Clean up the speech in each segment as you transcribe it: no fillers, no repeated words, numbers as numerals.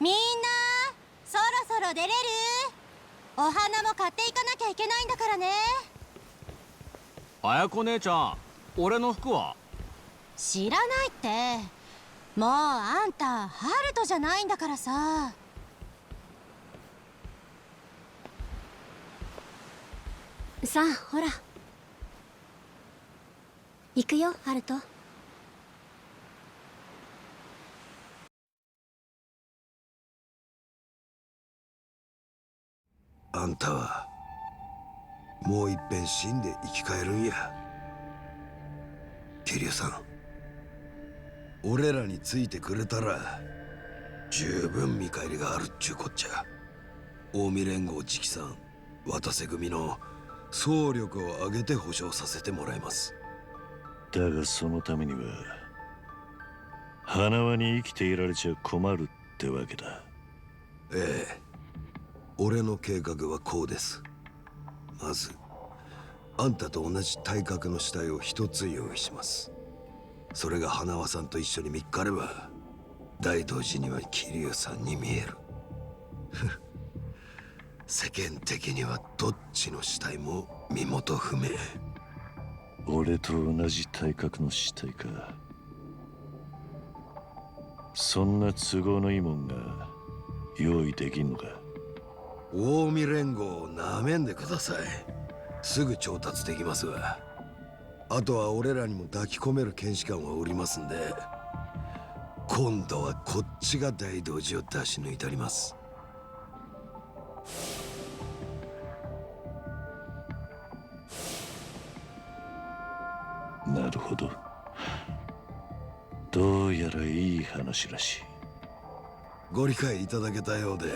みんなそろそろ出れる？お花も買っていかなきゃいけないんだからね。綾子姉ちゃん、俺の服は？知らないって。もうあんたハルトじゃないんだからさ。さあほら行くよハルト。あんたはもういっぺん死んで生き返るんや。桐生さん、俺らについてくれたら十分見返りがあるっちゅうこっちゃ。近江連合直参渡瀬組の総力を挙げて保証させてもらいます。だがそのためには花輪に生きていられちゃ困るってわけだ。ええ、俺の計画はこうです。まずあんたと同じ体格の死体を一つ用意します。それが花輪さんと一緒に見っかれば大道寺には桐生さんに見える。世間的にはどっちの死体も身元不明。俺と同じ体格の死体か。そんな都合のいいもんが用意できんのか。近江連合をなめんでください。すぐ調達できますわ。あとは俺らにも抱き込める検視官はおりますんで、今度はこっちが大道寺を出し抜いたります。なるほど。どうやらいい話らしい。ご理解いただけたようで。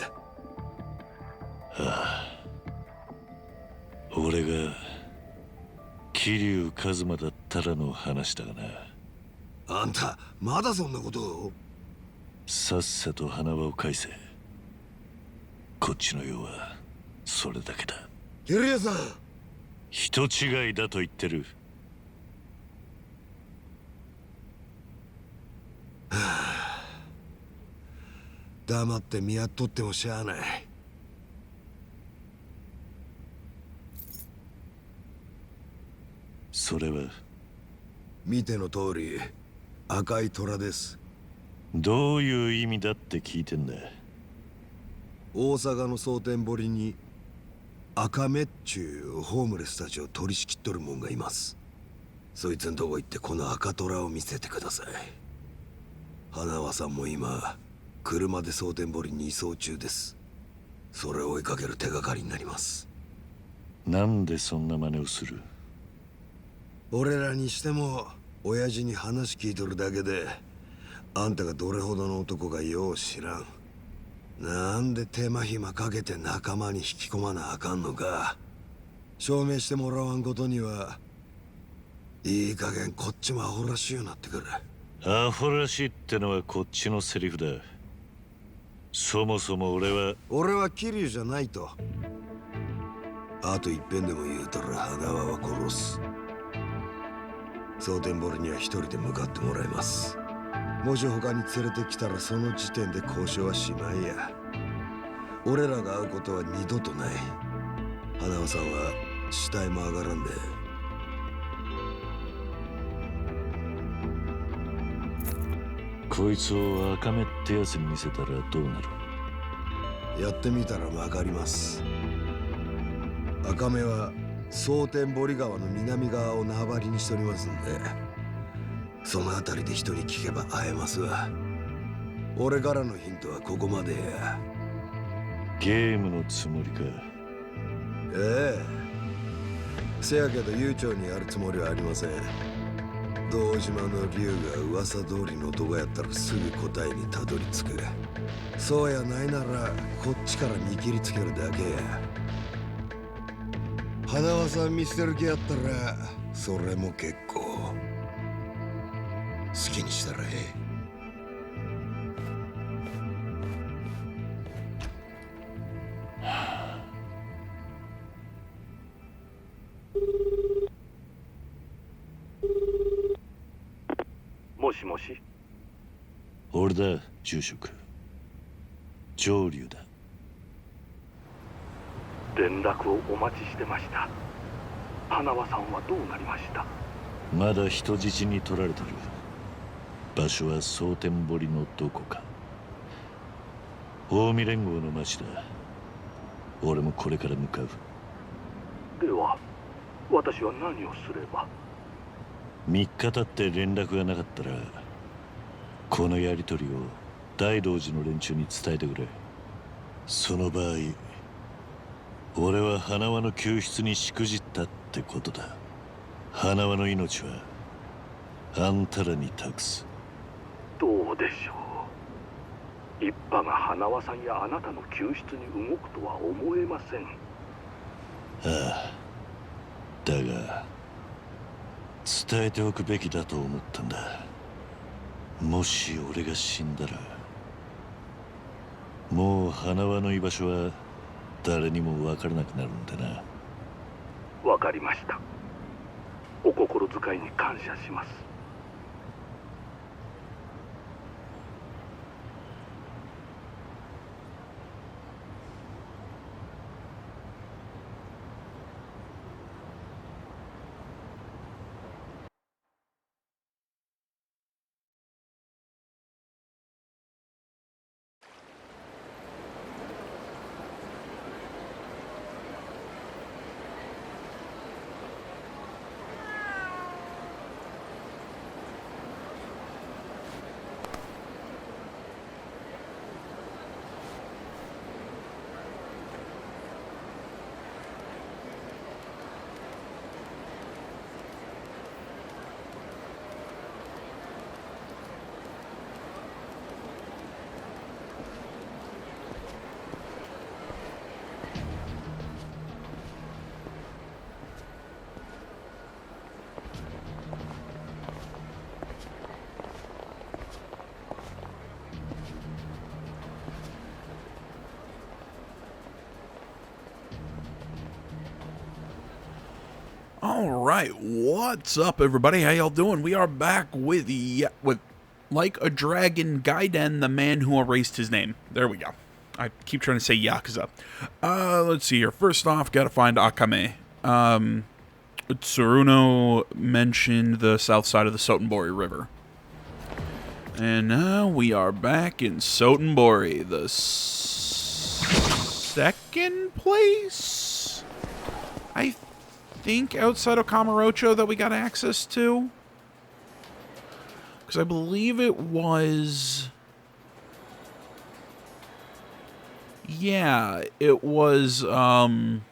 ああ、俺が桐生一馬だったらの話だがな。あんたまだそんなことを？さっさと花輪を返せ。こっちの用はそれだけだ。桐生さん、人違いだと言ってる。黙って見やっとってもしゃあない。それは見ての通り赤い虎です。どういう意味だって聞いてんだ。大阪の蒼天堀に赤目っちゅうホームレスたちを取り仕切っとるもんがいます。そいつんとこ行ってこの赤虎を見せてください。花輪さんも今車で蒼天堀に移送中です。それを追いかける手がかりになります。なんでそんな真似をする？俺らにしても親父に話聞いとるだけであんたがどれほどの男かよう知らん。なんで手間暇かけて仲間に引き込まなあかんのか証明してもらわんことにはいい加減こっちもアホらしいようになってくる。アホらしいってのはこっちのセリフだ。そもそも俺は桐生じゃないと。あと一遍でも言うたら花輪は殺す。蒼天堀には一人で向かってもらいます。もし他に連れてきたらその時点で交渉はしまいや。俺らが会うことは二度とない。花輪さんは死体も上がらんで。こいつを赤目ってやつに見せたらどうなる？やってみたらわかります。赤目は蒼天堀川の南側を縄張りにしておりますんで、その辺りで人に聞けば会えますわ。俺からのヒントはここまでや。ゲームのつもりか？ええ。せやけど悠長にやるつもりはありません。堂島の竜が噂通りの男やったらすぐ答えにたどり着く。そうやないならこっちから見切りつけるだけや。花輪さん見捨てる気やったらそれも結構。好きにしたらええ。もしもし。俺だ、住職。上流だ。連絡をお待ちしてました。花輪さんはどうなりました？まだ人質に取られてる。場所は蒼天堀のどこか。近江連合の町だ。俺もこれから向かう。では私は何をすれば？3日経って連絡がなかったら、このやり取りを大道寺の連中に伝えてくれ。その場合、俺は花輪の救出にしくじったってことだ。花輪の命はあんたらに託す。どうでしょう。一派が花輪さんやあなたの救出に動くとは思えません。ああ、だが伝えておくべきだと思ったんだ。もし俺が死んだら、もう花輪の居場所は誰にも分からなくなるんだな。わかりました。お心遣いに感謝します。All right, what's up, everybody? How y'all doing? We are back with Like a Dragon Gaiden, the man who erased his name. There we go. I keep trying to say Yakuza. Let's see here. First off, gotta find Akame. Tsuruno mentioned the south side of the Sotenbori River. And now we are back in Sotenbori, the second place, I think, outside of Kamurocho that we got access to. Because I believe it was... Yeah, it was, God,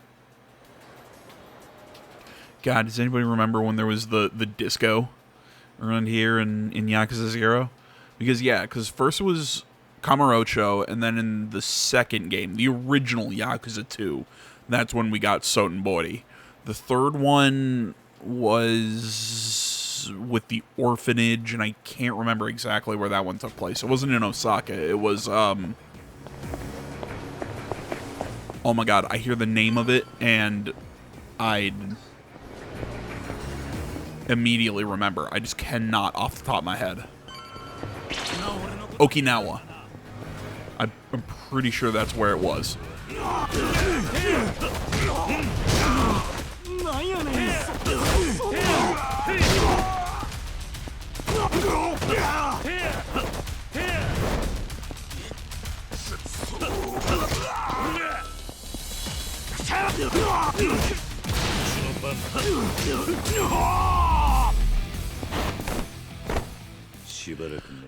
does anybody remember when there was the disco around here in Yakuza 0? Because first it was Kamurocho, and then in the second game, the original Yakuza 2, that's when we got Sotenbori. The third one was with the orphanage, and I can't remember exactly where that one took place. It wasn't in Osaka. It was, oh my god, I hear the name of it, and I immediately remember. I just cannot off the top of my head. Okinawa. I'm pretty sure that's where it was.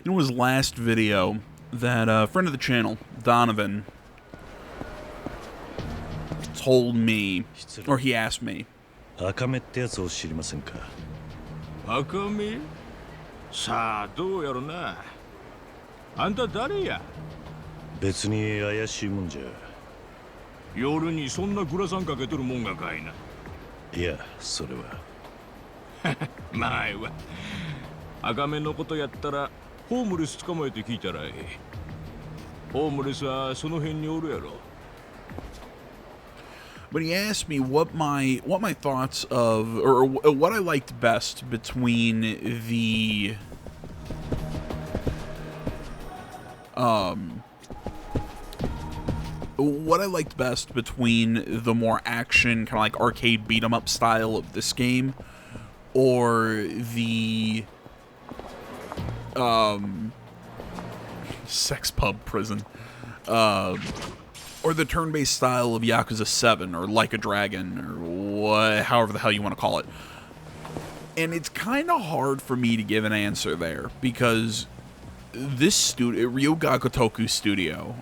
In his last video, that friend of the channel, Donovan, told me, or he asked me, 赤目ってやつを知りませんか？赤目？さあどうやろな。あんた誰や？別に怪しいもんじゃ。夜にそんなグラサンかけとるもんがかいな。いや、それは。まあええわ。赤目のことやったらホームレス捕まえて聞いたらええ。ホームレスはその辺におるやろ。But he asked me what my thoughts of, or what I liked best between the what I liked best between the more action, kind of like arcade beat 'em up style of this game, or the sex pub prison, or the turn-based style of Yakuza 7 or Like a Dragon or however the hell you want to call it. And it's kind of hard for me to give an answer there because this studio, Ryoga Gotoku Studio,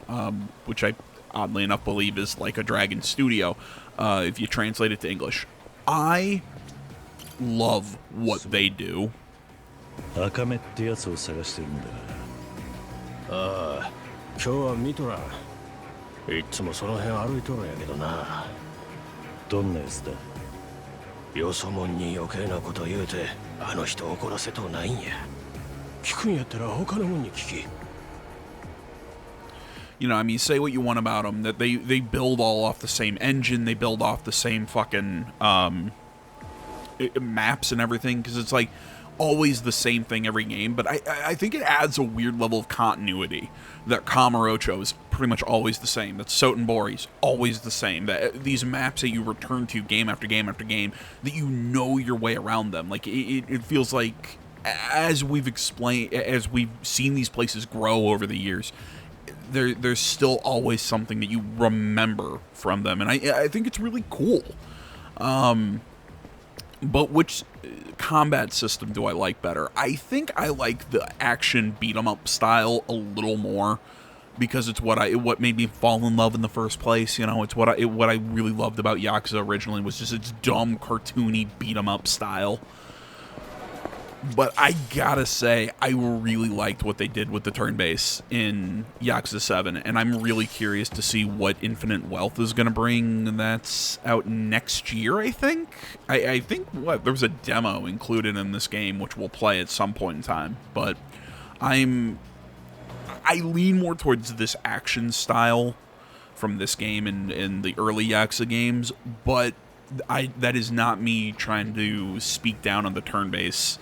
which I oddly enough believe is Like a Dragon Studio, if you translate it to English, I love what they do. 赤目ってやつを探してるんだ。ああ、今日は見とらん。いっつもその辺歩いとるんやけどな。どんなやつだ？よそもんに余計なこと言うて、あの人怒らせとうないんや。聞くんやったら他のもんに聞き。You know, I mean, say what you want about them, that they build all off the same engine, they build off the same fucking maps and everything, because it's like always the same thing every game, but I think it adds a weird level of continuity, that Kamurocho is pretty much always the same, that Sotenbori's always the same, that these maps that you return to game after game after game, that you know your way around them. Like, it feels like, as we've explained, as we've seen these places grow over the years, there's still always something that you remember from them, and I think it's really cool. But which combat system do I like better? I think I like the action beat-em-up style a little more, because it's what made me fall in love in the first place. You know, it's what I really loved about Yakuza originally, was just its dumb, cartoony beat-em-up style. But I gotta say, I really liked what they did with the turn base in Yakuza 7, and I'm really curious to see what Infinite Wealth is going to bring. That's out next year, I think? I think, there was a demo included in this game, which we'll play at some point in time, but I lean more towards this action style from this game and the early Yakuza games, but that is not me trying to speak down on the turn base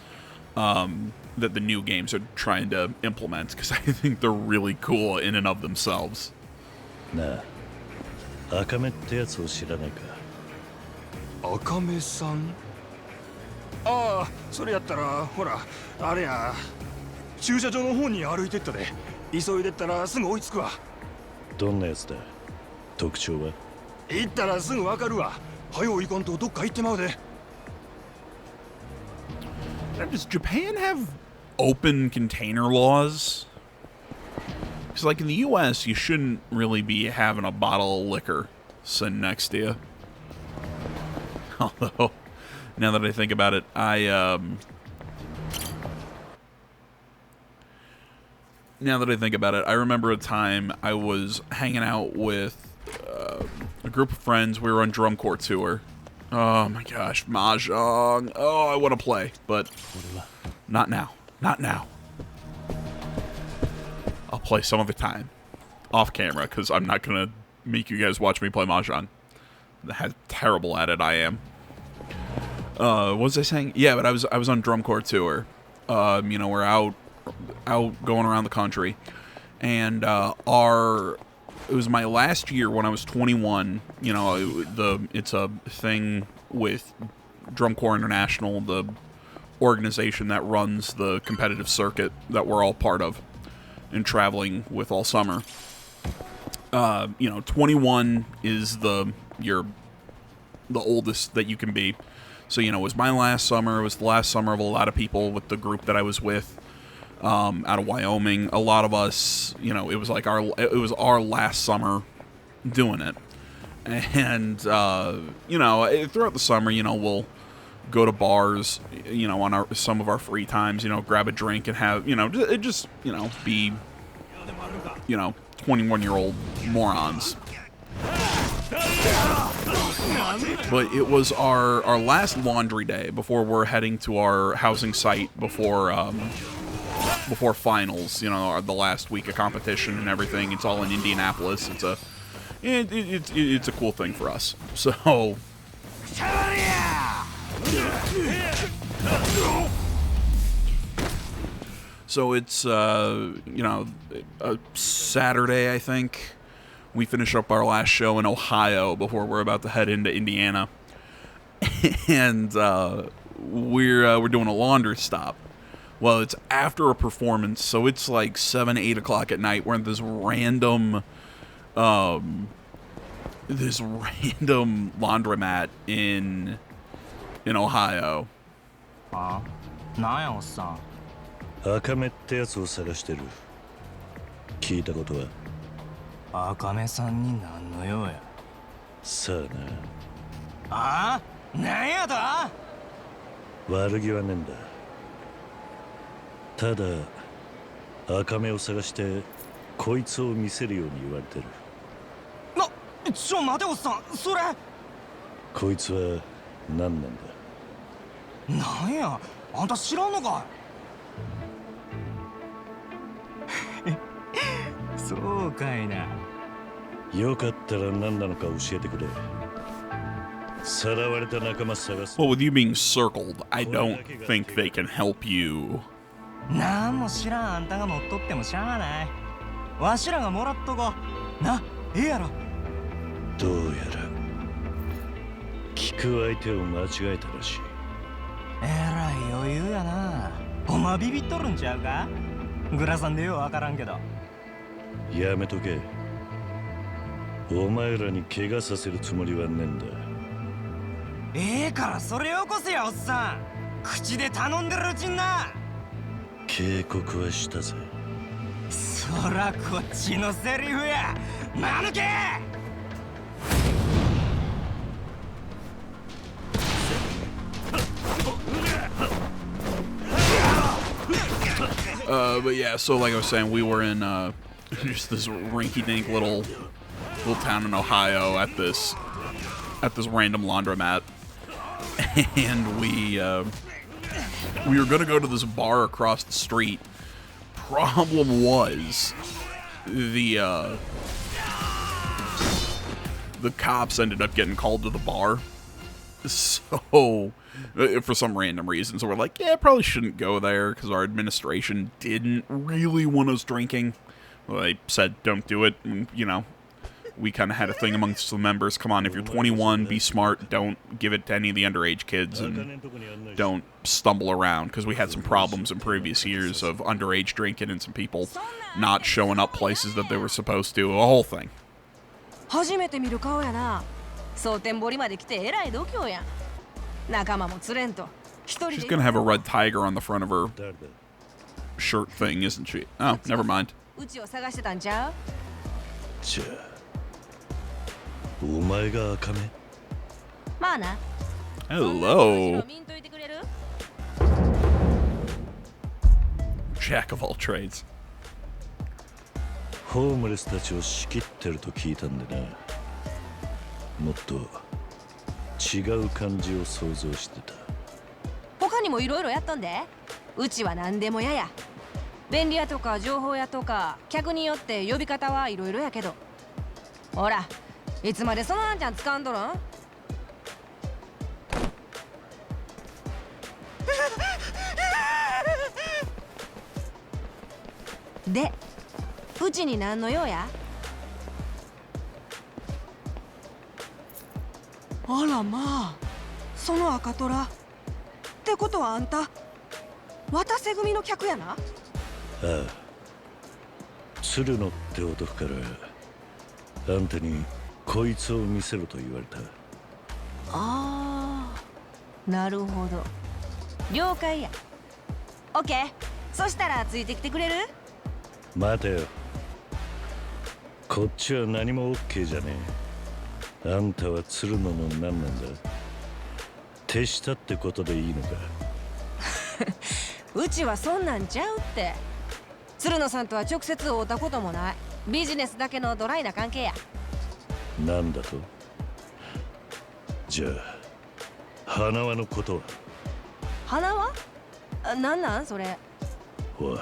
that the new games are trying to implement, because I think they're really cool in and of themselves. なあ、赤目ってやつを知らないか？赤目さん。ああ、それやったらほらあれや、駐車場の方に歩いてったで。急いでったらすぐ追いつくわ。どんなやつだ？特徴は？行ったらすぐわかるわ。早う行かんとどっか行ってまうで。Does Japan have open container laws? Because, like, in the U.S., you shouldn't really be having a bottle of liquor sitting next to you. Although, now that I think about it, I remember a time I was hanging out with a group of friends. We were on drum corps tour. Oh my gosh, Mahjong. Oh, I want to play, but not now. Not now. I'll play some other time. Off camera, because I'm not going to make you guys watch me play Mahjong. How terrible at it I am. What was I saying? Yeah, but I was on drum corps tour. You know, we're out going around the country. And it was my last year when I was 21. You know, it's a thing with Drum Corps International, the organization that runs the competitive circuit that we're all part of and traveling with all summer. You know, 21 is the oldest that you can be. So, you know, it was my last summer. It was the last summer of a lot of people with the group that I was with. Out of Wyoming, a lot of us, you know, it was our last summer doing it, and you know, throughout the summer, you know, we'll go to bars, you know, on some of our free times, you know, grab a drink and have, you know, just you know, be, you know, 21-year-old morons. But it was our last laundry day before we're heading to our housing site before finals, you know, the last week of competition and everything. It's all in Indianapolis. It's a cool thing for us. So it's you know, a Saturday, I think. We finish up our last show in Ohio before we're about to head into Indiana. And we're doing a laundry stop. Well, it's after a performance, so it's like 7, 8 o'clock at night. We're in this random laundromat in Ohio. なんやおっさん。赤目ってやつを探してる。聞いたことは？赤目さんに何の用や。さあな。ああ、なんやだ。悪気はねえんだ。ただ赤目を探してこいつを見せるように言われてる。待ておっさん、それ。こいつは何なんだ。なんや、あんた知らんのかい。そうかいな。よかったら何なのか教えてくれ。さらわれた仲間探す。Well, with you being circled, I don't think they can help you. なんも知らんあんたが持っとってもしゃあない。わしらがもらっとこな、ええやろ。どうやら聞く相手を間違えたらしい。えらい余裕やな。お前ビビっとるんちゃうか。グラさんでようわからんけど。やめとけ。お前らに怪我させるつもりはねえんだ。ええからそれよこせやおっさん。口で頼んでるうちにな。警告はしたぜ。そらこっちのセリフや。間抜け。But yeah, so like I was saying, we were in just this rinky-dink little town in Ohio at this random laundromat, and we were gonna go to this bar across the street. Problem was, the cops ended up getting called to the bar. So, for some random reason, so we're like, yeah, probably shouldn't go there because our administration didn't really want us drinking. Well, they said don't do it, and, you know, we kind of had a thing amongst the members. Come on, if you're 21, be smart. Don't give it to any of the underage kids, and don't stumble around because we had some problems in previous years of underage drinking and some people not showing up places that they were supposed to. A whole thing. 初めて見る顔やな。蒼天堀まで来てえらい度胸やん。仲間も連れんと。She's gonna have a red tiger on the front of her shirt thing, isn't she? Oh, never mind. うちを探してたんちゃう？じゃあお前が赤目？まあな。 Hello. 見んといてくれる？ Jack of all trades. ホームレスたちを仕切ってると聞いたんでな。もっと違う感じを想像してた。他にもいろいろやっとんで。うちは何でもやや。便利屋とか情報屋とか客によって呼び方はいろいろやけど。ほら、いつまでそのあんちゃん使わんとるん？で、うちに何の用や？あらまあ、その赤虎ってことはあんた渡瀬組の客やな。ああ、鶴野って男からあんたにこいつを見せろと言われた。ああ、なるほど。了解や。オッケー。そしたらついてきてくれる？待てよ。こっちは何も OK じゃねえ。あんたは鶴野の何なんだ？手下ってことでいいのか？うちはそんなんちゃうって。鶴野さんとは直接会うたこともない。ビジネスだけのドライな関係や。なんだと？じゃあ花輪のことは？花輪？なんなんそれ？おい、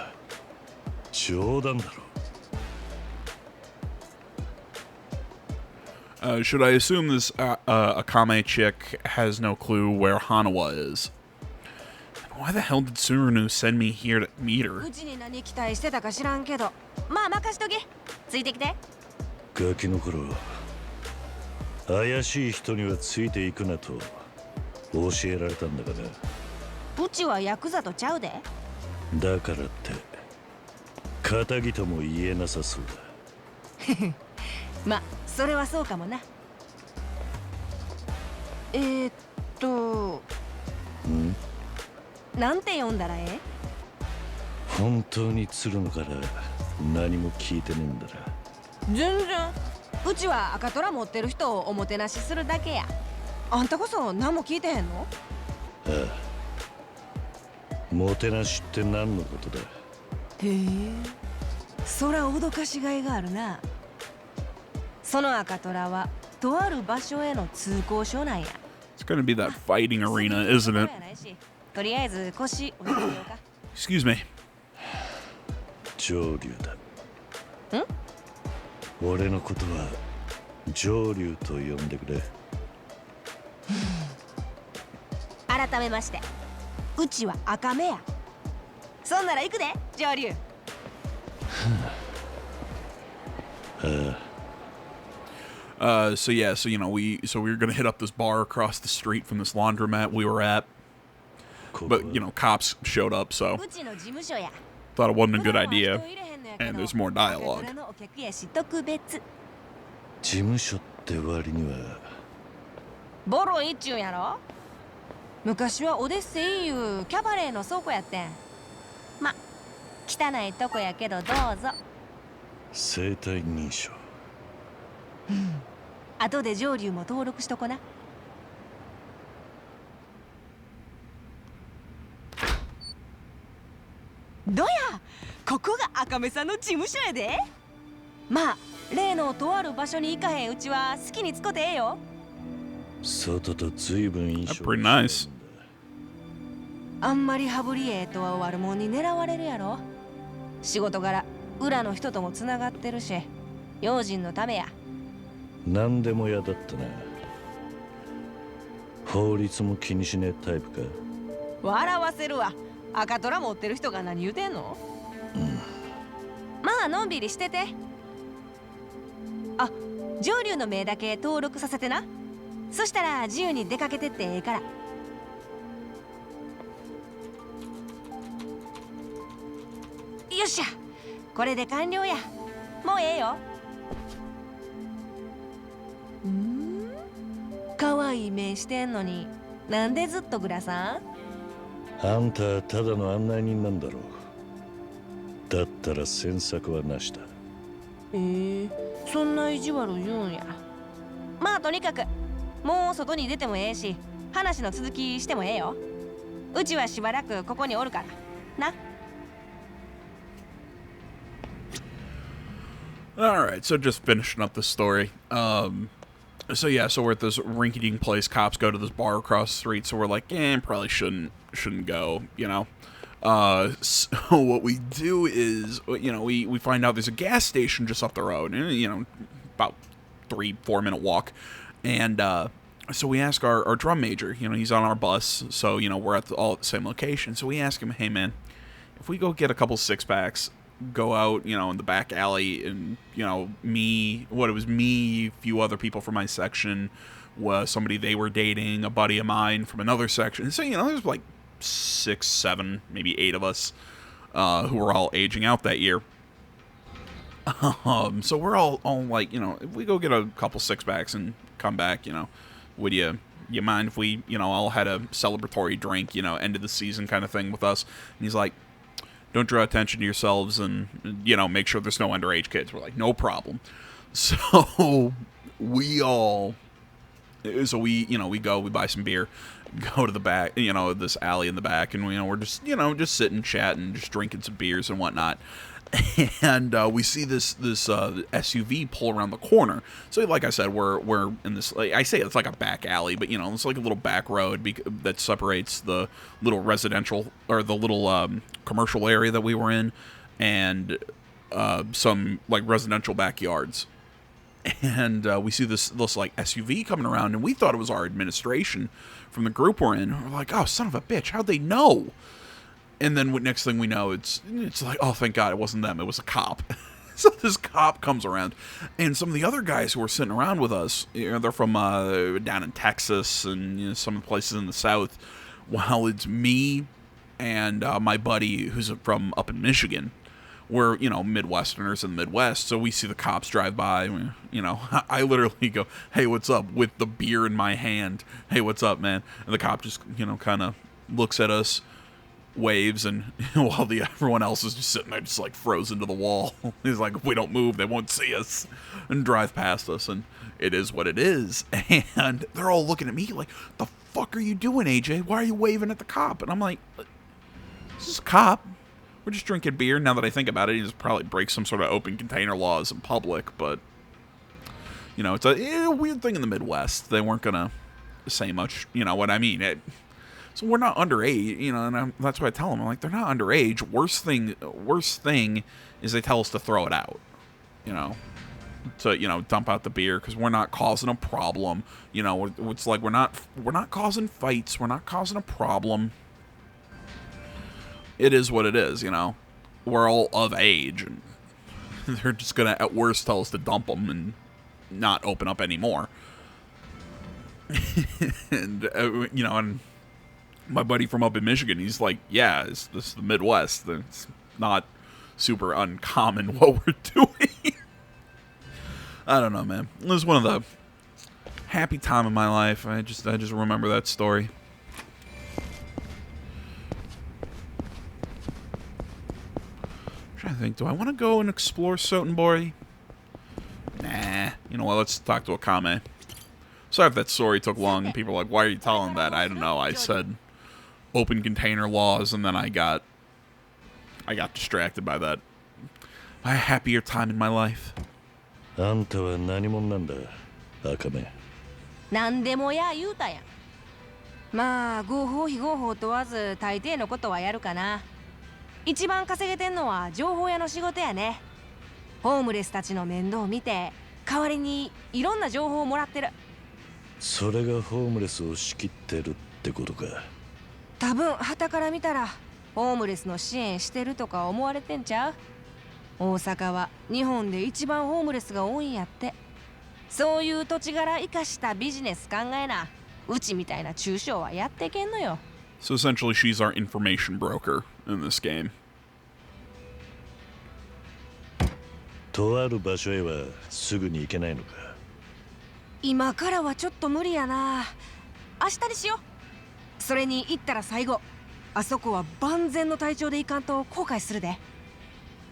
冗談だろ。Should I assume this Akame chick has no clue where Hanawa is? Why the hell did Tsurunu send me here to meet her? うちに何期待してたか知らんけど、まあ任しとけ。ついてきて。ガキの頃怪しい人にはついていくなと教えられたんだがな。うちはヤクザとちゃうで。だからって仇とも言えなさそうだ。ま、それはそうかもな。なんて読んだらええ？本当に鶴野から何も聞いてねえんだな。全然。うちは赤虎持ってる人をおもてなしするだけや。あんたこそ何も聞いてへんの？ああ、もてなしって何のことだ？へえ、そら脅かしがいがあるな。その赤虎はとある場所への通行証なんや。 It's gonna be that fighting arena, isn't it? とりあえず腰置いてみようか。Excuse me. 上流だ。俺のことは上流と呼んでくれ。改めまして、うちは赤目や。そんなら行くで、上流。So yeah, so you know, we were gonna hit up this bar across the street from this laundromat we were at, but you know, cops showed up, so うちの事務所や。 thought it wasn't a good 普段は idea. 人入れへんのやけど And there's more dialogue. 赤虎のお客やし特別。事務所って割にはボロいっちゅうんやろ。昔はオデッセイいうキャバレーの倉庫やってん。ま、汚いとこやけどどうぞ。生体認証。後で上流も登録しとこな。どや、ここが赤目さんの事務所やで。まあ、例のとある場所に行かへんうちは好きに使ってええよ。外と随分印 That's 象 pretty nice. あんまり羽振りええとは悪者に狙われるやろ。仕事柄裏の人ともつながってるし、用心のためや。何でも嫌だったな。法律も気にしねえタイプか。笑わせるわ。赤虎持ってる人が何言うてんの？まあのんびりしてて。あ、上流の名だけ登録させてな。そしたら自由に出かけてってええから。よっしゃ、これで完了や。もうええよ。かわいい目してんのになんでずっとグラさん？あんたはただの案内人なんだろう。だったら詮索はなしだ。そんな意地悪言うんや。まあとにかくもう外に出てもええし、話の続きしてもええよ。うちはしばらくここにおるからな。Alright, so just finishing up the story. So yeah, so we're at this rinky-dink place. Cops go to this bar across the street, so we're like, probably shouldn't go, you know. So what we do is, you know, we find out there's a gas station just up the road, and you know, about 3-4 minute walk, and so we ask our drum major. You know, he's on our bus, so you know we're all at the same location. So we ask him, hey man, if we go get a couple 6-packs. Go out, you know, in the back alley, and you know, me, a few other people from my section, was somebody they were dating, a buddy of mine from another section. So you know, there's like 6, 7, maybe 8 of us who were all aging out that year. So we're all like, you know, if we go get a couple 6-packs and come back, you know, would you mind if we, you know, all had a celebratory drink, you know, end of the season kind of thing with us? And he's like, don't draw attention to yourselves, and you know, make sure there's no underage kids. We're like, no problem. So we go, we buy some beer, go to the back, you know, this alley in the back, and you know, we're just, you know, just sitting, chatting, just drinking some beers and whatnot. And we see this SUV pull around the corner. So, like I said, we're in this. Like, I say it's like a back alley, but you know, it's like a little back road that separates the little residential or the little commercial area that we were in, and some like residential backyards. And we see this like SUV coming around, and we thought it was our administration from the group we're in. We're like, oh, son of a bitch, how'd they know? And then next thing we know, it's like, oh, thank God it wasn't them. It was a cop. So this cop comes around, and some of the other guys who were sitting around with us, they're from down in Texas and some of the places in the South, while it's me and my buddy who's from up in Michigan. We're, Midwesterners in the Midwest, so we see the cops drive by. I literally go, "Hey, what's up?" with the beer in my hand. "Hey, what's up, man?" And the cop just, kind of looks at us, waves, and while everyone else is just sitting there just like frozen to the wall. He's like, "If we don't move, they won't see us," and drive past us, and it is what it is. And they're all looking at me like, "The fuck are you doing, AJ? Why are you waving at the cop?" And I'm like, "This is a cop. We're just drinking beer." Now that I think about it, he just probably breaks some sort of open container laws in public, but it's a weird thing in the Midwest. They weren't gonna say much, you know what I mean? So we're not underage, and that's what I tell them. I'm like, they're not underage. Worst thing is they tell us to throw it out, to dump out the beer because we're not causing a problem. It's like we're not causing fights. We're not causing a problem. It is what it is, We're all of age, and they're just gonna at worst tell us to dump them and not open up anymore. And and my buddy from up in Michigan, he's like, "Yeah, this is the Midwest. It's not super uncommon what we're doing." I don't know, man. It was one of the happy time of my life. I just remember that story. I think, do I want to go and explore Sotenbori? Nah. You know what, let's talk to Akame. Sorry if that story took long and people are like, "Why are you telling that?" I don't know. I said open container laws, and then I got distracted by that. My happier time in my life. あんたは何者なんだ、Akame。なんでもや言うたやん。まあ合法非合法問わず大抵のことはやるかな。一番稼げてんのは情報屋の仕事やね。ホームレスたちの面倒を見て代わりにいろんな情報をもらってる。それがホームレスを仕切ってるってことか。多分傍から見たらホームレスの支援してるとか思われてんちゃう。大阪は日本で一番ホームレスが多いんやって。そういう土地柄生かしたビジネス考えな。うちみたいな中小はやってけんのよ。So essentially, she's our information broker in this game. とある場所へはすぐに行けないのか。今からはちょっと無理やな。明日にしよう。それに行ったら最後、あそこは万全の体調で行かんと後悔するで。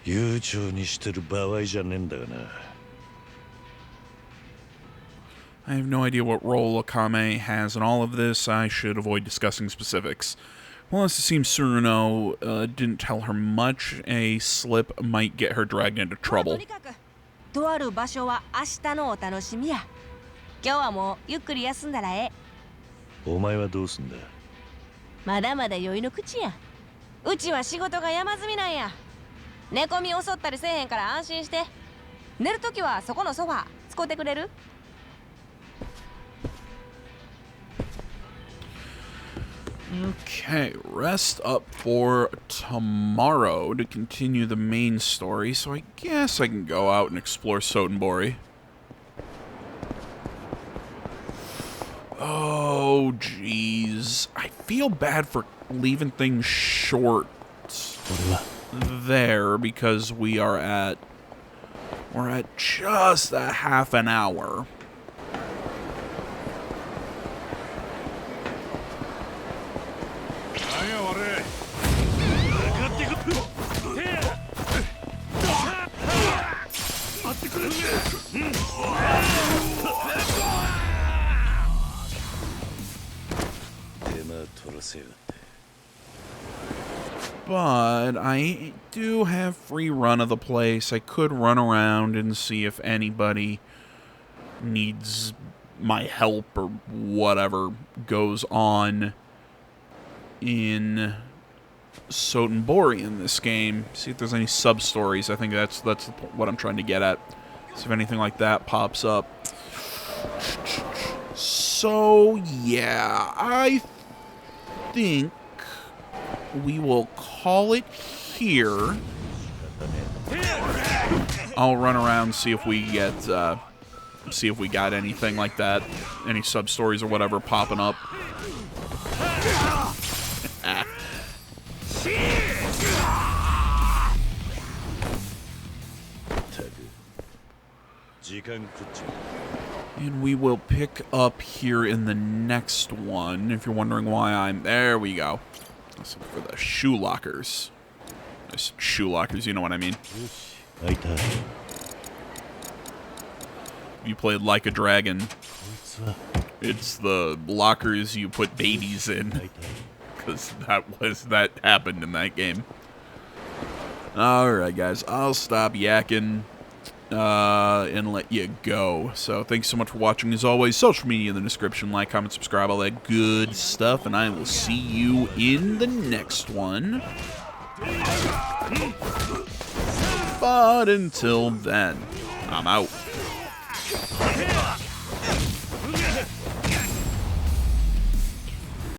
悠長にしてる場合じゃねえんだがな。I have no idea what role Akame has in all of this. I should avoid discussing specifics. Well, as it seems Suruno didn't tell her much, a slip might get her dragged into trouble. とある場所は明日のお楽しみや。今日はもうゆっくり休んだらええ。お前はどうすんだ。まだまだ酔いの口や。うちは仕事が山積みなんや。寝込み襲ったりせえへんから安心して。寝るときはそこのソファー使ってくれる？ Okay, rest up for tomorrow to continue the main story, so I guess I can go out and explore Sotenbori. Oh, jeez. I feel bad for leaving things short there because we're at just a half an hour. But I do have free run of the place. I could run around and see if anybody needs my help or whatever goes on in Sotenbori in this game. See if there's any sub-stories. I think that's what I'm trying to get at. See if anything like that pops up. So, yeah, I think we will call it here. I'll run around, see if we get, see if we got anything like that, any sub stories or whatever popping up. And we will pick up here in the next one. If you're wondering why there we go. That's for the shoe lockers. There's shoe lockers, you know what I mean. You played Like a Dragon. It's the lockers you put babies in. Because that happened in that game. Alright guys, I'll stop yakking and let you go. So thanks so much for watching. As always, social media in the description, like, comment, subscribe, all that good stuff, and I will see you in the next one. But until then, I'm out.